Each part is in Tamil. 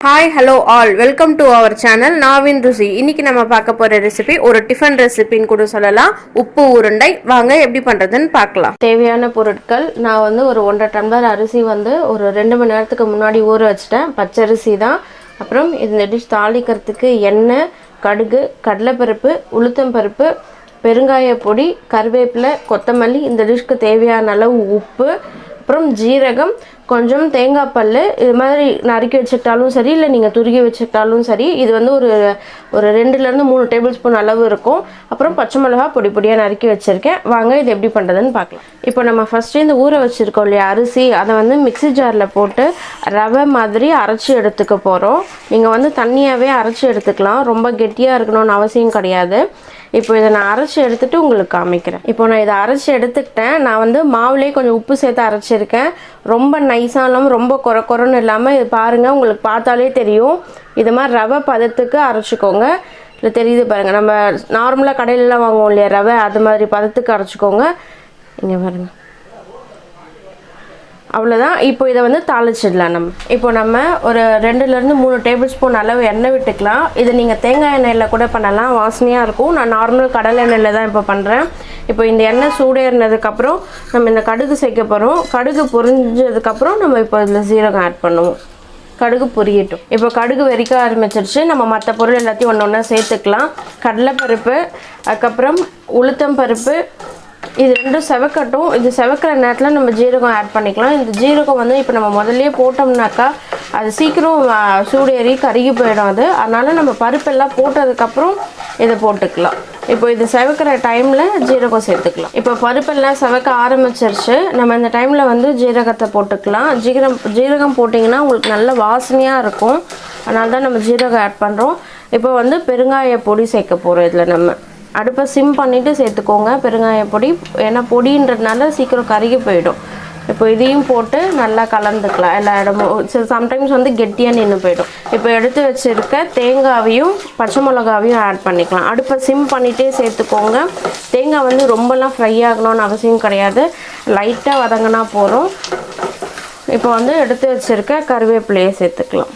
Hi, hello all. Welcome to our channel Naavin Rusi. இன்னைக்கு நம்ம பார்க்க போற ரெசிபி ஒரு டிஃபன் ரெசிபின்னு கூட சொல்லலாம். உப்பு உருண்டை. வாங்க எப்படி பண்றதுன்னு பார்க்கலாம். தேவையான பொருட்கள் நான் வந்து ஒரு 1.5 டம்ளர் அரிசி வந்து ஒரு 2 மணி நேரத்துக்கு முன்னாடி ஊற வச்சிட்டேன். பச்சரிசி தான். அப்புறம் இந்த டிஷ் தாளிக்கிறதுக்கு எண்ணெய், கடுகு, கடலைப்பருப்பு, உளுத்தம் பருப்பு, பெருங்காய பொடி, கறிவேப்பிலை, கொத்தமல்லி, இந்த டிஷ்க்கு தேவையான அளவு உப்பு, அப்புறம் ஜீரகம், கொஞ்சம் தேங்காய் பல், இது மாதிரி நறுக்கி வச்சுக்கிட்டாலும் சரி, இல்லை நீங்கள் துருகி வச்சுக்கிட்டாலும் சரி. இது வந்து ஒரு 2லேருந்து 3 டேபிள் ஸ்பூன் அளவு இருக்கும். அப்புறம் பச்சை மிளகா பொடி பொடியாக நறுக்கி வச்சுருக்கேன். வாங்க இது எப்படி பண்ணுறதுன்னு பார்க்கலாம். இப்போ நம்ம ஃபஸ்ட்டு இந்த ஊற வச்சுருக்கோம் இல்லையா அரிசி, அதை வந்து மிக்ஸி ஜாரில் போட்டு ரவை மாதிரி அரைச்சி எடுத்துக்க போகிறோம். நீங்கள் வந்து தண்ணியாகவே அரைச்சி எடுத்துக்கலாம், ரொம்ப கெட்டியாக இருக்கணும்னு அவசியம் கிடையாது. இப்போ இதை நான் அரைச்சி எடுத்துகிட்டு உங்களுக்கு காமிக்கிறேன். இப்போ நான் இதை அரைச்சி எடுத்துக்கிட்டேன். நான் வந்து மாவுலேயே கொஞ்சம் உப்பு சேர்த்து அரைச்சிருக்கேன். ரொம்ப நைஸாக இல்லாமல் ரொம்ப குறைன்னு இல்லாமல் இது பாருங்கள், உங்களுக்கு பார்த்தாலே தெரியும். இது மாதிரி ரவை பதத்துக்கு அரைச்சிக்கோங்க. இல்லை தெரியுது பாருங்கள், நம்ம நார்மலாக கடையிலலாம் வாங்குவோம் இல்லையா ரவை, அது மாதிரி பதத்துக்கு அரைச்சிக்கோங்க. இங்கே பாருங்கள், அவ்வளோதான். இப்போ இதை வந்து தாளிச்சிடலாம். இப்போ நம்ம ஒரு 2லேருந்து 3 டேபிள் ஸ்பூன் அளவு எண்ணெய் விட்டுக்கலாம். இது நீங்கள் தேங்காய் எண்ணெயில் கூட பண்ணலாம், வாசனையாக இருக்கும். நான் நார்மல் கடலை எண்ணெயில் தான் இப்போ பண்ணுறேன். இப்போ இந்த எண்ணெய் சூடேறினதுக்கப்புறம் நம்ம இந்த கடுகு சேர்க்க போகிறோம். கடுகு பொரிஞ்சதுக்கப்புறம் நம்ம இப்போ இதில் சீரகம் ஆட் பண்ணுவோம். கடுகு பொரியட்டும். இப்போ கடுகு வெடிக்க ஆரம்பிச்சிருச்சு. நம்ம மற்ற பொருள் எல்லாத்தையும் ஒன்று ஒன்றா சேர்த்துக்கலாம். கடலைப்பருப்பு, அதுக்கப்புறம் உளுத்தம் பருப்பு, இது ரெண்டும் செவக்கட்டும். இது செவக்கிற நேரத்தில் நம்ம ஜீரகம் ஆட் பண்ணிக்கலாம். இந்த ஜீரகம் வந்து இப்போ நம்ம முதல்லையே போட்டோம்னாக்கா அது சீக்கிரம் சூடேறி கருகி போயிடும். அதனால் நம்ம பருப்பெல்லாம் போட்டதுக்கப்புறம் இதை போட்டுக்கலாம். இப்போ இது செவக்கிற டைமில் ஜீரகம் சேர்த்துக்கலாம். இப்போ பருப்பெல்லாம் செவக்க ஆரம்பிச்சிருச்சு. நம்ம இந்த டைமில் வந்து ஜீரகத்தை போட்டுக்கலாம். ஜீரகம் போட்டிங்கன்னா உங்களுக்கு நல்ல வாசனையாக இருக்கும். அதனால தான் நம்ம ஜீரகம் ஆட் பண்ணுறோம். இப்போ வந்து பெருங்காய பொடி சேர்க்க போகிறோம். இதில் நம்ம அடுப்பை சிம் பண்ணிவிட்டு சேர்த்துக்கோங்க பெருங்காய பொடி, ஏன்னா பொடின்றதுனால சீக்கிரம் கருகி போயிடும். இப்போ இதையும் போட்டு நல்லா கலந்துக்கலாம் எல்லா இடமும். சம்டைம்ஸ் வந்து கெட்டியாக நின்று போயிடும். இப்போ எடுத்து வச்சுருக்க தேங்காவையும் பச்சை மிளகாவையும் ஆட் பண்ணிக்கலாம். அடுப்பை சிம் பண்ணிகிட்டே சேர்த்துக்கோங்க. தேங்காய் வந்து ரொம்பலாம் ஃப்ரை ஆகணும்னு அவசியம் கிடையாது, லைட்டாக வதங்கினா போகிறோம். இப்போ வந்து எடுத்து வச்சுருக்க கறிவேப்பிலையை சேர்த்துக்கலாம்.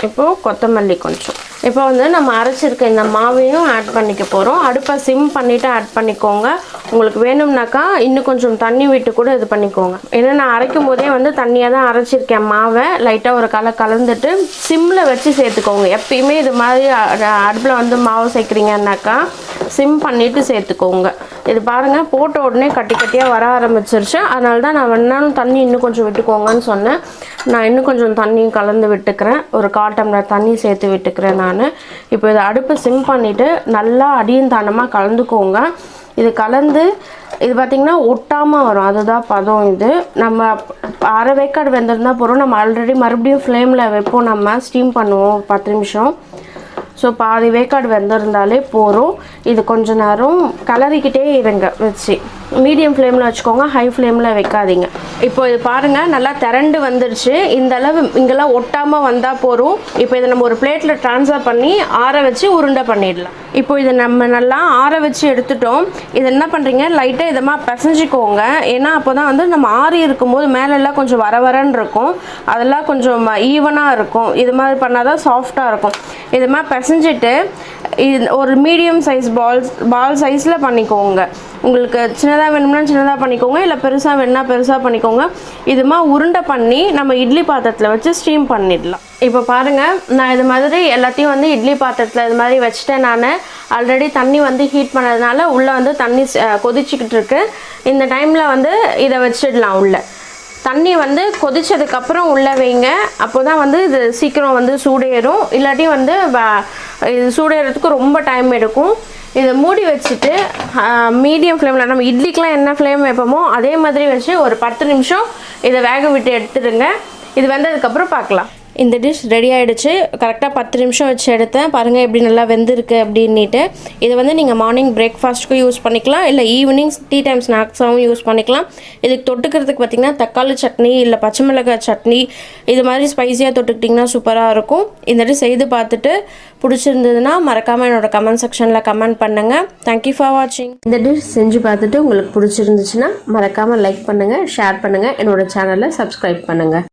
இப்போது கொத்தமல்லி கொஞ்சம். இப்போ வந்து நம்ம அரைச்சிருக்க இந்த மாவையும் ஆட் பண்ணிக்க போகிறோம். அடுப்பை சிம் பண்ணிவிட்டு ஆட் பண்ணிக்கோங்க. உங்களுக்கு வேணும்னாக்கா இன்னும் கொஞ்சம் தண்ணி விட்டு கூட இது பண்ணிக்கோங்க. ஏன்னா நான் அரைக்கும் போதே வந்து தண்ணியாக தான் அரைச்சிருக்கேன். மாவை லைட்டாக ஒரு கலந்துட்டு சிம்மில் வச்சு சேர்த்துக்கோங்க. எப்பயுமே இது மாதிரி அடுப்பில் வந்து மாவு சேர்க்குறீங்கன்னாக்கா சிம் பண்ணிவிட்டு சேர்த்துக்கோங்க. இது பாருங்கள், போட்ட உடனே கட்டி கட்டியாக வர ஆரம்பிச்சிருச்சு. அதனால தான் நான் வேணாலும் தண்ணி இன்னும் கொஞ்சம் விட்டுக்கோங்கன்னு சொன்னேன். நான் இன்னும் கொஞ்சம் தண்ணியும் கலந்து விட்டுக்கிறேன். ஒரு 1/4 டம்ளர் தண்ணி சேர்த்து விட்டுக்கிறேன் நான். இப்போ இதை அடுப்பை சிம் பண்ணிவிட்டு நல்லா அடியும் தானமாக கலந்துக்கோங்க. இது கலந்து இது பார்த்திங்கன்னா ஒட்டாமல் வரும், அதுதான் பதம். இது நம்ம அரை வேக்காடு வெந்திருந்தால் போகிறோம். நம்ம ஆல்ரெடி மறுபடியும் ஃப்ளேமில் வைப்போம், நம்ம ஸ்டீம் பண்ணுவோம் 10 நிமிஷம். ஸோ பாதி வேக்காடு வெந்திருந்தாலே போகிறோம். இது கொஞ்ச நேரம் கலரிக்கிட்டே இருங்க வச்சு. மீடியம் ஃப்ளேமில் வச்சுக்கோங்க, ஹை ஃப்ளேமில் வைக்காதீங்க. இப்போ இது பாருங்கள், நல்லா திரண்டு வந்துருச்சு. இந்த அளவு இங்கெல்லாம் ஒட்டாமல் வந்தால் போகிறோம். இப்போ இதை நம்ம ஒரு பிளேட்டில் ட்ரான்ஸ்ஃபர் பண்ணி ஆற வச்சு உருண்டை பண்ணிடலாம். இப்போ இதை நம்ம நல்லா ஆற வச்சு எடுத்துட்டோம். இது என்ன பண்ணுறீங்க, லைட்டாக இதமாக பிசைஞ்சிக்கோங்க. ஏன்னா அப்போ தான் வந்து நம்ம ஆறி இருக்கும்போது மேலெல்லாம் கொஞ்சம் வரன்னு இருக்கும், அதெல்லாம் கொஞ்சம் ஈவனாக இருக்கும். இது மாதிரி பண்ணால் தான் சாஃப்டாக இருக்கும். இது மாதிரி பிசைஞ்சிட்டு இது ஒரு மீடியம் சைஸ் பால் சைஸில் பண்ணிக்கோங்க. உங்களுக்கு சின்னதாக வேணும்னா சின்னதாக பண்ணிக்கோங்க, இல்லை பெருசாக வேணும்னா பெருசாக பண்ணிக்கோங்க. இதுமா உருண்டை பண்ணி நம்ம இட்லி பாத்திரத்தில் வச்சு ஸ்டீம் பண்ணிடலாம். இப்போ பாருங்கள், நான் இது மாதிரி எல்லாத்தையும் வந்து இட்லி பாத்திரத்தில் இது மாதிரி வச்சுட்டேன். நான் ஆல்ரெடி தண்ணி வந்து ஹீட் பண்ணதுனால உள்ளே வந்து தண்ணி கொதிச்சிக்கிட்டு இருக்கு. இந்த டைமில் வந்து இதை வச்சிடலாம். உள்ள தண்ணி வந்து கொதிச்சதுக்கப்புறம் உள்ளே வைங்க. அப்போ தான் வந்து இது சீக்கிரம் வந்து சூடேறும். இல்லாட்டி வந்து இது சூடேறதுக்கு ரொம்ப டைம் எடுக்கும். இதை மூடி வச்சுட்டு மீடியம் ஃப்ளேமில், நம்ம இட்லிக்கெலாம் என்ன ஃப்ளேம் வைப்போமோ அதே மாதிரி வச்சு ஒரு 10 நிமிஷம் இதை வேக விட்டு எடுத்துடுங்க. இது வந்ததுக்கப்புறம் பார்க்கலாம். இந்த டிஷ் ரெடி ஆகிடுச்சு. கரெக்டாக 10 நிமிஷம் வச்சு எடுத்தேன். பாருங்கள் எப்படி நல்லா வெந்திருக்கு அப்படின்ட்டு. இதை வந்து நீங்கள் மார்னிங் பிரேக்ஃபாஸ்ட்டுக்கும் யூஸ் பண்ணிக்கலாம், இல்லை ஈவினிங் டீ டைம் ஸ்நாக்ஸாகவும் யூஸ் பண்ணிக்கலாம். இதுக்கு தொட்டுக்கிறதுக்கு பார்த்திங்கன்னா தக்காளி சட்னி, இல்லை பச்சை மிளகாய் சட்னி, இது மாதிரி ஸ்பைஸியாக தொட்டுக்கிட்டிங்கன்னா சூப்பராக இருக்கும். இந்த டிஷ் செய்து பார்த்துட்டு பிடிச்சிருந்ததுன்னா மறக்காமல் என்னோட கமெண்ட் செக்ஷனில் கமெண்ட் பண்ணுங்கள். தேங்க்யூ ஃபார் வாட்சிங். இந்த டிஷ் செஞ்சு பார்த்துட்டு உங்களுக்கு பிடிச்சிருந்துச்சுன்னா மறக்காமல் லைக் பண்ணுங்கள், ஷேர் பண்ணுங்கள், என்னோடய சேனலை சப்ஸ்கிரைப் பண்ணுங்கள்.